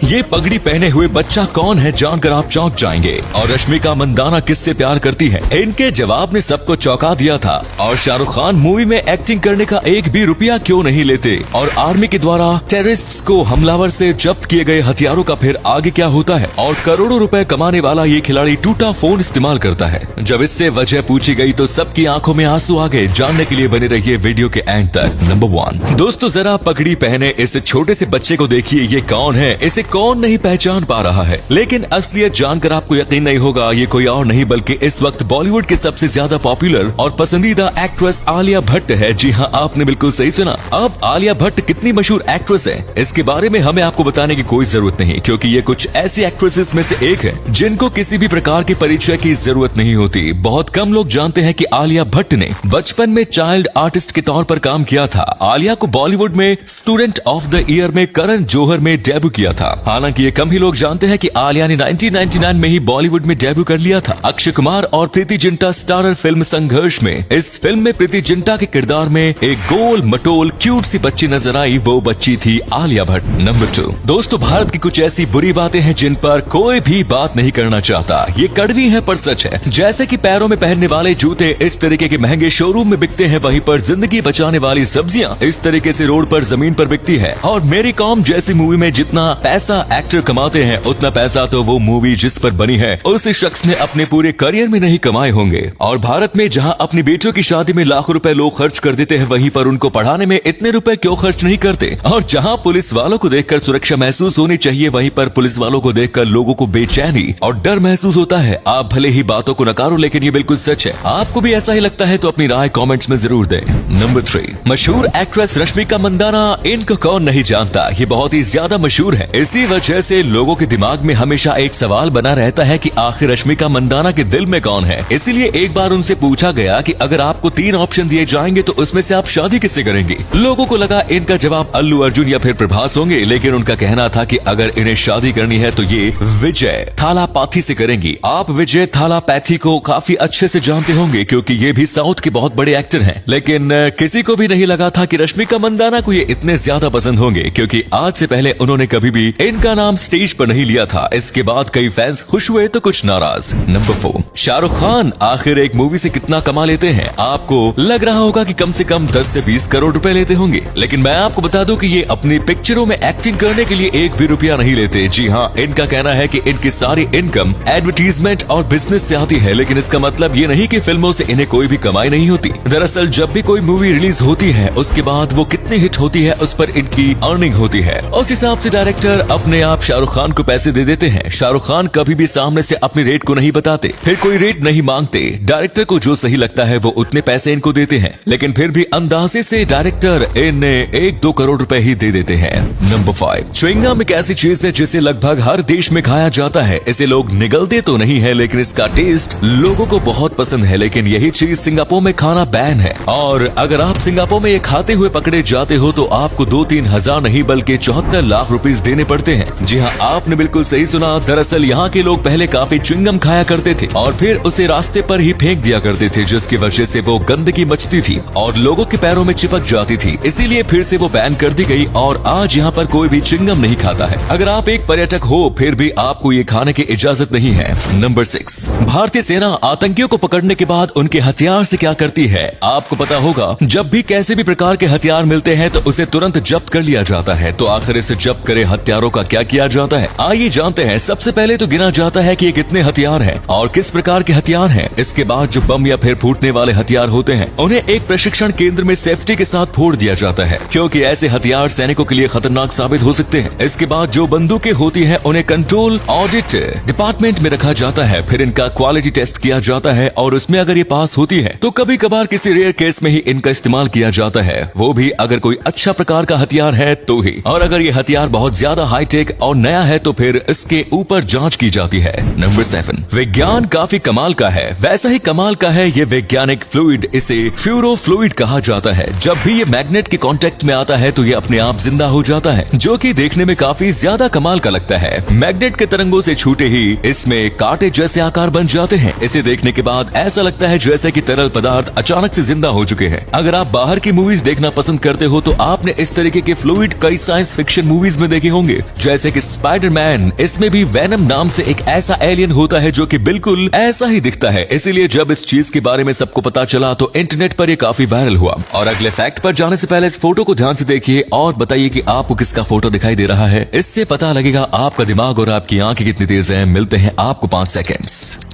ये पगड़ी पहने हुए बच्चा कौन है जानकर आप चौंक जाएंगे। और रश्मिका मंदाना किससे प्यार करती है, इनके जवाब ने सबको चौंका दिया था। और शाहरुख खान मूवी में एक्टिंग करने का एक भी रुपया क्यों नहीं लेते, और आर्मी के द्वारा टेररिस्ट्स को हमलावर से जब्त किए गए हथियारों का फिर आगे क्या होता है, और करोड़ों रुपए कमाने वाला ये खिलाड़ी टूटा फोन इस्तेमाल करता है। जब इससे वजह पूछी गई तो सबकी आंखों में आंसू आ गए। जानने के लिए बने रहिए वीडियो के एंड तक। नंबर 1 दोस्तों, जरा पगड़ी पहने इस छोटे से बच्चे को देखिए, ये कौन है, इसे कौन नहीं पहचान पा रहा है। लेकिन असलियत जानकर आपको यकीन नहीं होगा, ये कोई और नहीं बल्कि इस वक्त बॉलीवुड के सबसे ज्यादा पॉपुलर और पसंदीदा एक्ट्रेस आलिया भट्ट है। जी हाँ, आपने बिल्कुल सही सुना। अब आलिया भट्ट कितनी मशहूर एक्ट्रेस है, इसके बारे में हमें आपको बताने की कोई जरूरत नहीं, क्योंकि ये कुछ ऐसी एक्ट्रेसेस में से एक है जिनको किसी भी प्रकार के परिचय की जरूरत नहीं होती। बहुत कम लोग जानते हैं कि आलिया भट्ट ने बचपन में चाइल्ड आर्टिस्ट के तौर पर काम किया था। आलिया को बॉलीवुड में स्टूडेंट ऑफ द ईयर में करण जौहर में डेब्यू किया था। हालांकि ये कम ही लोग जानते हैं कि आलिया ने 1999 में ही बॉलीवुड में डेब्यू कर लिया था। अक्षय कुमार और प्रीति जिंटा स्टारर फिल्म संघर्ष में, इस फिल्म में प्रीति जिंटा के किरदार में एक गोल मटोल क्यूट सी बच्ची नजर आई, वो बच्ची थी आलिया भट्ट। नंबर 2 दोस्तों, भारत की कुछ ऐसी बुरी बातें हैं जिन पर कोई भी बात नहीं करना चाहता। ये कड़वी है पर सच है। जैसे कि पैरों में पहनने वाले जूते इस तरीके के महंगे शोरूम में बिकते हैं, वहीं पर जिंदगी बचाने वाली सब्जियां इस तरीके से रोड पर जमीन पर बिकती है। और मेरी कॉम जैसी मूवी में जितना पैसा एक्टर कमाते हैं, उतना पैसा तो वो मूवी जिस पर बनी है उस शख्स ने अपने पूरे करियर में नहीं कमाए होंगे। और भारत में जहां अपनी बेटियों की शादी में लाखों रुपए लोग खर्च कर देते हैं, वहीं पर उनको पढ़ाने में इतने रुपए क्यों खर्च नहीं करते। और जहां पुलिस वालों को देखकर सुरक्षा महसूस होनी चाहिए, वहीं पर पुलिस वालों को देखकर लोगों को बेचैनी और डर महसूस होता है। आप भले ही बातों को नकारो, लेकिन ये बिल्कुल सच है। आपको भी ऐसा ही लगता है तो अपनी राय कमेंट्स में जरूर दें। नंबर 3 मशहूर एक्ट्रेस रश्मिका मंदाना, इनको कौन नहीं जानता, ये बहुत ही ज्यादा मशहूर है। इसी वजह से लोगों के दिमाग में हमेशा एक सवाल बना रहता है कि आखिर रश्मिका मंदाना के दिल में कौन है। इसीलिए एक बार उनसे पूछा गया कि अगर आपको 3 ऑप्शन दिए जाएंगे तो उसमें से आप शादी किससे करेंगे। लोगों को लगा इनका जवाब अल्लू अर्जुन या फिर प्रभास होंगे, लेकिन उनका कहना था कि अगर इन्हें शादी करनी है तो ये विजय थालापाथी से करेंगी। आप विजय थालापैथी को काफी अच्छे से जानते होंगे, क्योंकि ये भी साउथ के बहुत बड़े एक्टर हैं। लेकिन किसी को भी नहीं लगा था कि रश्मिका मंदाना को ये इतने ज्यादा पसंद होंगे, क्योंकि आज से पहले उन्होंने कभी भी इनका नाम स्टेज पर नहीं लिया था। इसके बाद कई फैंस खुश हुए तो कुछ नाराज। नंबर 4 शाहरुख खान आखिर एक मूवी से कितना कमा लेते हैं। आपको लग रहा होगा कि कम से कम 10 से 20 करोड़ रुपए लेते होंगे, लेकिन मैं आपको बता दूं कि ये अपनी पिक्चरों में एक्टिंग करने के लिए एक भी रुपया नहीं लेते। जी हाँ, इनका कहना है कि इनकी सारी इनकम एडवर्टीजमेंट और बिजनेस से आती है, लेकिन इसका मतलब ये नहीं कि फिल्मों से इन्हें कोई भी कमाई नहीं होती। दरअसल जब भी कोई मूवी रिलीज होती है, उसके बाद वो कितनी हिट होती है उस पर इनकी अर्निंग होती है। उस हिसाब से डायरेक्टर अपने आप शाहरुख खान को पैसे दे देते हैं। शाहरुख खान कभी भी सामने से अपनी रेट को नहीं बताते, फिर कोई रेट नहीं मांगते। डायरेक्टर को जो सही लगता है वो उतने पैसे इनको देते हैं, लेकिन फिर भी अंदाजे से डायरेक्टर इन्हें 1-2 करोड़ रुपए ही दे देते हैं। नंबर 5 च्युइंगम एक ऐसी चीज है जिसे लगभग हर देश में खाया जाता है। इसे लोग निगलते तो नहीं है, लेकिन इसका टेस्ट लोगों को बहुत पसंद है। लेकिन यही चीज सिंगापुर में खाना बैन है, और अगर आप सिंगापुर में ये खाते हुए पकड़े जाते हो तो आपको 2-3 हजार नहीं बल्कि 74 लाख रुपीस देने पड़ते हैं। जी हाँ, आपने बिल्कुल सही सुना। दरअसल यहाँ के लोग पहले काफी च्युइंगम खाया करते थे और फिर उसे रास्ते पर ही फेंक दिया करते थे, जिसकी वजह से वो गंदगी मचती थी और लोगों के पैरों में चिपक जाती थी। इसीलिए फिर से वो बैन कर दी गई और आज यहाँ पर कोई भी च्युइंगम नहीं खाता है। अगर आप एक पर्यटक हो फिर भी आपको ये खाने की इजाजत नहीं है। नंबर 6 भारतीय सेना आतंकियों को पकड़ने के बाद उनके हथियार से क्या करती है। आपको पता होगा, जब भी कैसे भी प्रकार के हथियार मिलते हैं तो उसे तुरंत जब्त कर लिया जाता है। तो आखिर इसे जब्त करे हथियारों का क्या किया जाता है, आइए जानते हैं। सबसे पहले तो गिना जाता है कि ये कितने हथियार हैं और किस प्रकार के हथियार हैं। इसके बाद जो बम या फिर फूटने वाले हथियार होते हैं, उन्हें एक प्रशिक्षण केंद्र में सेफ्टी के साथ फोड़ दिया जाता है, क्योंकि ऐसे हथियार सैनिकों के लिए खतरनाक साबित हो सकते हैं। इसके बाद जो बंदूकें होती हैं, उन्हें कंट्रोल ऑडिट डिपार्टमेंट में रखा जाता है। फिर इनका क्वालिटी टेस्ट किया जाता है और उसमें अगर ये पास होती है तो कभी कभार किसी रेयर केस में ही इनका इस्तेमाल किया जाता है, वो भी अगर कोई अच्छा प्रकार का हथियार है तो ही। और अगर ये हथियार बहुत ज्यादा हाईटेक और नया है तो फिर इसके ऊपर जांच की जाती है। नंबर 7 विज्ञान काफी कमाल का है, वैसा ही कमाल का है ये वैज्ञानिक फ्लूइड। इसे फ्यूरो फ्लूइड कहा जाता है। जब भी ये मैग्नेट के कांटेक्ट में आता है तो ये अपने आप जिंदा हो जाता है, जो कि देखने में काफी ज्यादा कमाल का लगता है। मैग्नेट के तरंगों से छूटे ही इसमें कांटे जैसे आकार बन जाते हैं। इसे देखने के बाद ऐसा लगता है जैसे कि तरल पदार्थ अचानक से जिंदा हो चुके हैं। अगर आप बाहर की मूवीज देखना पसंद करते हो तो आपने इस तरीके के फ्लूइड कई साइंस फिक्शन मूवीज में देखे होंगे। जैसे कि स्पाइडरमैन, इसमें भी वेनम नाम से एक ऐसा एलियन होता है जो कि बिल्कुल ऐसा ही दिखता है। इसीलिए जब इस चीज के बारे में सबको पता चला तो इंटरनेट पर ये काफी वायरल हुआ। और अगले फैक्ट पर जाने से पहले इस फोटो को ध्यान से देखिए और बताइए कि आपको किसका फोटो दिखाई दे रहा है। इससे पता लगेगा आपका दिमाग और आपकी आंखें कितनी तेज है। मिलते हैं आपको 5 सेकेंड्स।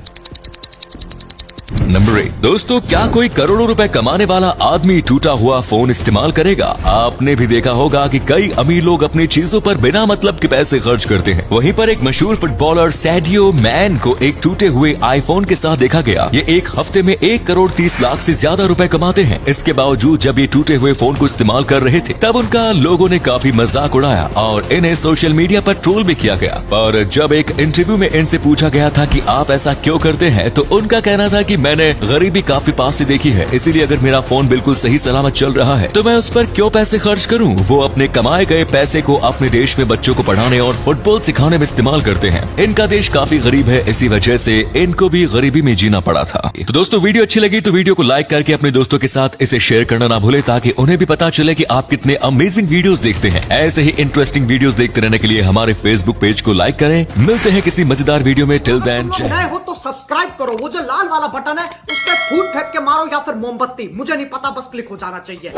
नंबर 8। दोस्तों, क्या कोई करोड़ों रुपए कमाने वाला आदमी टूटा हुआ फोन इस्तेमाल करेगा? आपने भी देखा होगा कि कई अमीर लोग अपनी चीजों पर बिना मतलब के पैसे खर्च करते हैं। वहीं पर एक मशहूर फुटबॉलर सैडियो मैन को एक टूटे हुए आईफोन के साथ देखा गया। ये एक हफ्ते में 1 करोड़ 30 लाख से ज्यादा रुपए कमाते हैं। इसके बावजूद जब ये टूटे हुए फोन को इस्तेमाल कर रहे थे तब उनका लोगों ने काफी मजाक उड़ाया और इन्हें सोशल मीडिया पर ट्रोल भी किया गया। पर जब एक इंटरव्यू में इनसे पूछा गया था कि आप ऐसा क्यों करते हैं, तो उनका कहना था कि मैंने गरीबी काफी पास से देखी है, इसीलिए अगर मेरा फोन बिल्कुल सही सलामत चल रहा है तो मैं उस पर क्यों पैसे खर्च करूं। वो अपने कमाए गए पैसे को अपने देश में बच्चों को पढ़ाने और फुटबॉल सिखाने में इस्तेमाल करते हैं। इनका देश काफी गरीब है, इसी वजह से इनको भी गरीबी में जीना पड़ा था। तो दोस्तों, वीडियो अच्छी लगी तो वीडियो को लाइक करके अपने दोस्तों के साथ इसे शेयर करना ना भूले, ताकि उन्हें भी पता चले कि आप कितने अमेजिंग वीडियोस देखते हैं। ऐसे ही इंटरेस्टिंग वीडियोस देखते रहने के लिए हमारे फेसबुक पेज को लाइक करें। मिलते हैं किसी मजेदार वीडियो में। टिल देन, नए हो तो सब्सक्राइब करो, वो जो लाल वाला बटन है उस पर फूट फेंक के मारो या फिर मोमबत्ती, मुझे नहीं पता, बस क्लिक हो जाना चाहिए।